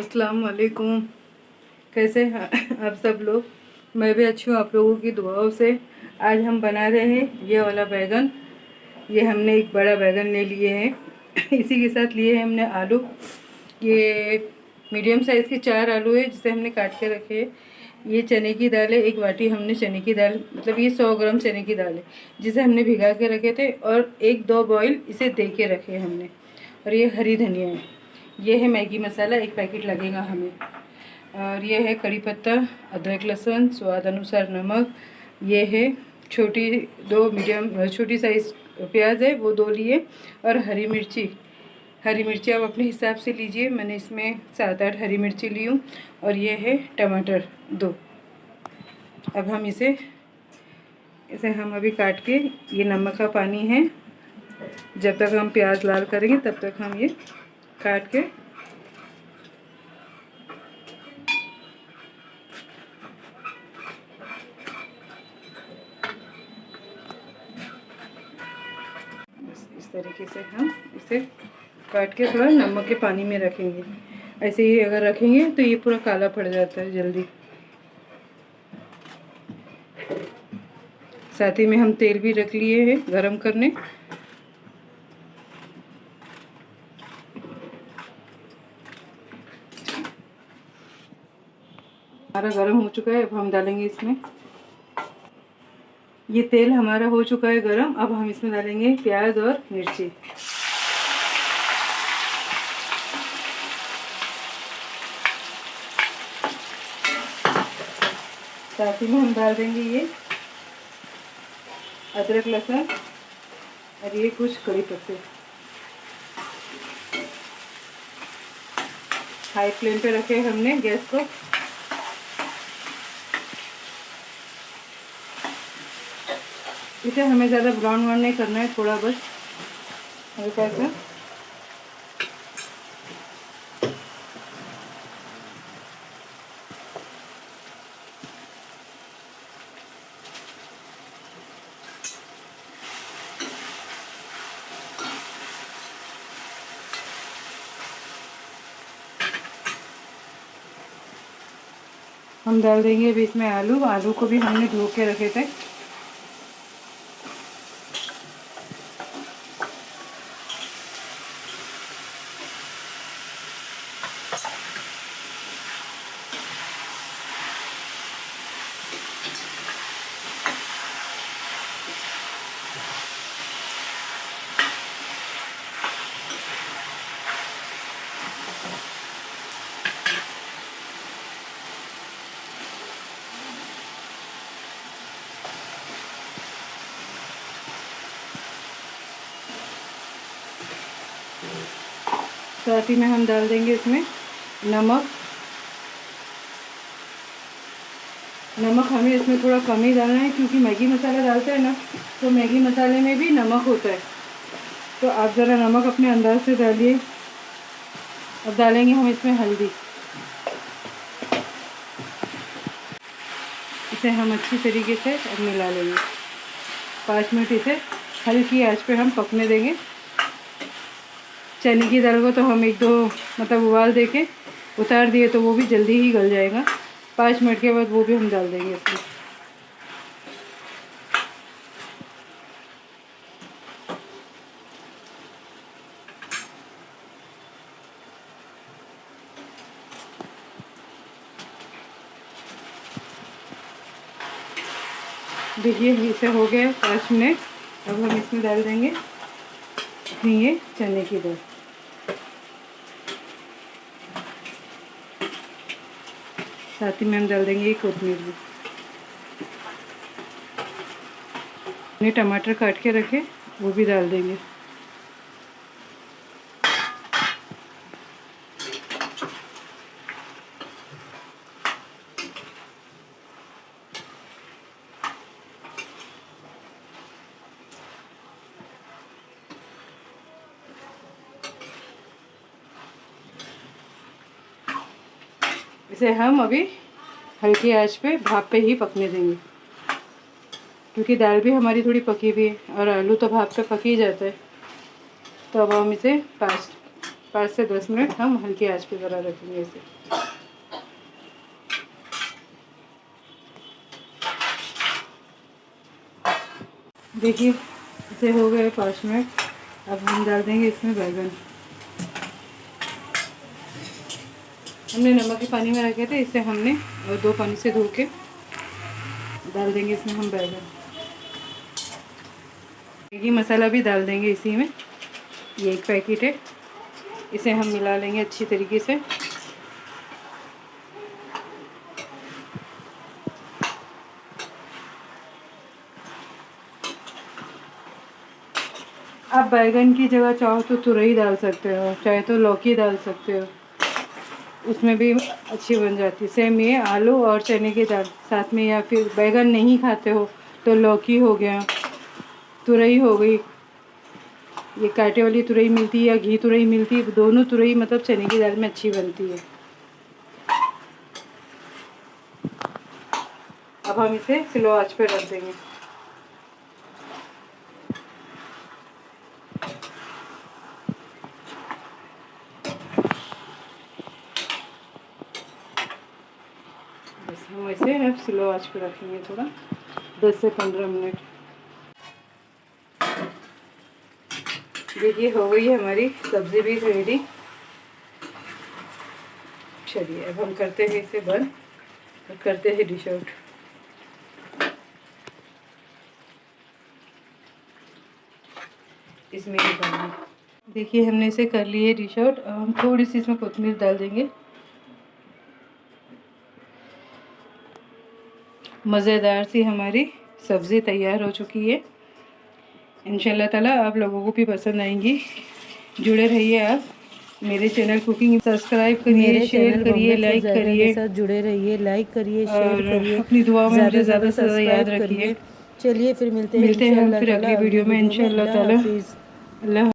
अस्सलाम वालेकुम। कैसे हैं आप सब लोग? मैं भी अच्छी हूँ आप लोगों की दुआओं से। आज हम बना रहे हैं ये वाला बैगन। ये हमने एक बड़ा बैगन ले लिए हैं इसी के साथ लिए हैं हमने आलू। ये मीडियम साइज़ के 4 आलू है जिसे हमने काट के रखे हैं। ये चने की दाल है, एक बाटी हमने चने की दाल, मतलब ये 100 ग्राम चने की दाल है जिसे हमने भिगा के रखे थे, और 1-2 बॉईल इसे दे के रखे हमने। और ये हरी धनिया है। ये है मैगी मसाला, 1 पैकेट लगेगा हमें। और ये है कड़ी पत्ता, अदरक लहसुन, स्वाद अनुसार नमक। ये है छोटी 2 मीडियम छोटी साइज़ प्याज है, वो 2 लिए। और हरी मिर्ची आप अपने हिसाब से लीजिए। मैंने इसमें 7-8 हरी मिर्ची ली हूँ। और ये है टमाटर 2। अब हम इसे हम अभी काट के, ये नमक का पानी है, जब तक हम प्याज लाल करेंगे तब तक हम ये काट के इस तरीके से हम इसे काट के थोड़ा नमक के पानी में रखेंगे। ऐसे ही अगर रखेंगे तो ये पूरा काला पड़ जाता है जल्दी। साथ ही में हम तेल भी रख लिए हैं गरम करने। हमारा गरम हो चुका है, अब हम डालेंगे इसमें। ये तेल हमारा हो चुका है गरम। अब हम इसमें डालेंगे प्याज और मिर्ची। साथ ही में हम डाल देंगे ये अदरक लहसुन और ये कुछ कड़ी पत्ते। हाई फ्लेम पे रखे हमने गैस को। इसे हमें ज़्यादा ब्राउन नहीं करना है, थोड़ा बस हल्का सा। हम डाल देंगे अभी इसमें आलू को भी हमने धो के रखे थे। साथ ही में हम डाल देंगे इसमें नमक हमें इसमें थोड़ा कम ही डालना है, क्योंकि मैगी मसाला डालते हैं ना, तो मैगी मसाले में भी नमक होता है। तो आप ज़रा नमक अपने अंदाज से डालिए। अब डालेंगे हम इसमें हल्दी। इसे हम अच्छी तरीके से अब मिला लेंगे। 5 मिनट इसे हल्की आंच पे हम पकने देंगे। चने की दाल को तो हम 1-2 मतलब उबाल दे के उतार दिए, तो वो भी जल्दी ही गल जाएगा। 5 मिनट के बाद वो भी हम डाल देंगे इसमें। देखिए इसे हो गया 5 मिनट। अब हम इसमें डाल देंगे अपनी ये चने की दाल। साथ ही में हम डाल देंगे कोथिमीर भी। हमने टमाटर काट के रखे, वो भी डाल देंगे। इसे हम अभी हल्की आंच पे भाप पे ही पकने देंगे, क्योंकि दाल भी हमारी थोड़ी पकी हुई है और आलू तो भाप पे पक ही जाता है। तो अब हम इसे 5 से 10 मिनट हम हल्की आंच पे ज़रा रखेंगे इसे। देखिए इसे हो गए 5 मिनट। अब हम डाल देंगे इसमें बैगन। हमने नमक के पानी में रखे थे, इसे हमने 2 पानी से धो के डाल देंगे इसमें हम बैगन। मैगी मसाला भी डाल देंगे इसी में, ये 1 पैकेट है। इसे हम मिला लेंगे अच्छी तरीके से। आप बैगन की जगह चाहो तो तुरई डाल सकते हो, चाहे तो लौकी डाल सकते हो, उसमें भी अच्छी बन जाती है। सेम ये आलू और चने की दाल साथ में, या फिर बैगन नहीं खाते हो तो लौकी हो गया, तुरई हो गई, ये कांटे वाली तुरई मिलती है या घी तुरई मिलती है, दोनों तुरई मतलब चने की दाल में अच्छी बनती है। अब हम इसे स्लो आंच पे रख देंगे। बस हम इसे अब स्लो आंच पे रखेंगे थोड़ा 10 से 15 मिनट। देखिए हो गई है हमारी सब्ज़ी भी रेडी। चलिए अब हम करते हैं इसे बंद और करते हैं डिश आउट। इसमें ये डालेंगे। देखिए हमने इसे कर लिए डिश आउट। अब हम थोड़ी सी इसमें कोथिमीर डाल देंगे। मज़ेदार सी हमारी सब्ज़ी तैयार हो चुकी है। इंशाल्लाह ताला आप लोगों को भी पसंद आएंगी। जुड़े रहिए आप मेरे चैनल कुकिंग, सब्सक्राइब करिए, शेयर करिए, लाइक करिए, साथ जुड़े रहिए, लाइक करिए, शेयर और करिए, अपनी दुआ में मुझे ज़्यादा से ज़्यादा याद सब्सक्राइब रखिए। करिए। चलिए फिर मिलते हैं हम इंशाल्लाह फिर ताला अगली वीडियो में इंशाल्लाह अल्लाह ताला। हाफिज़। अल्लाह।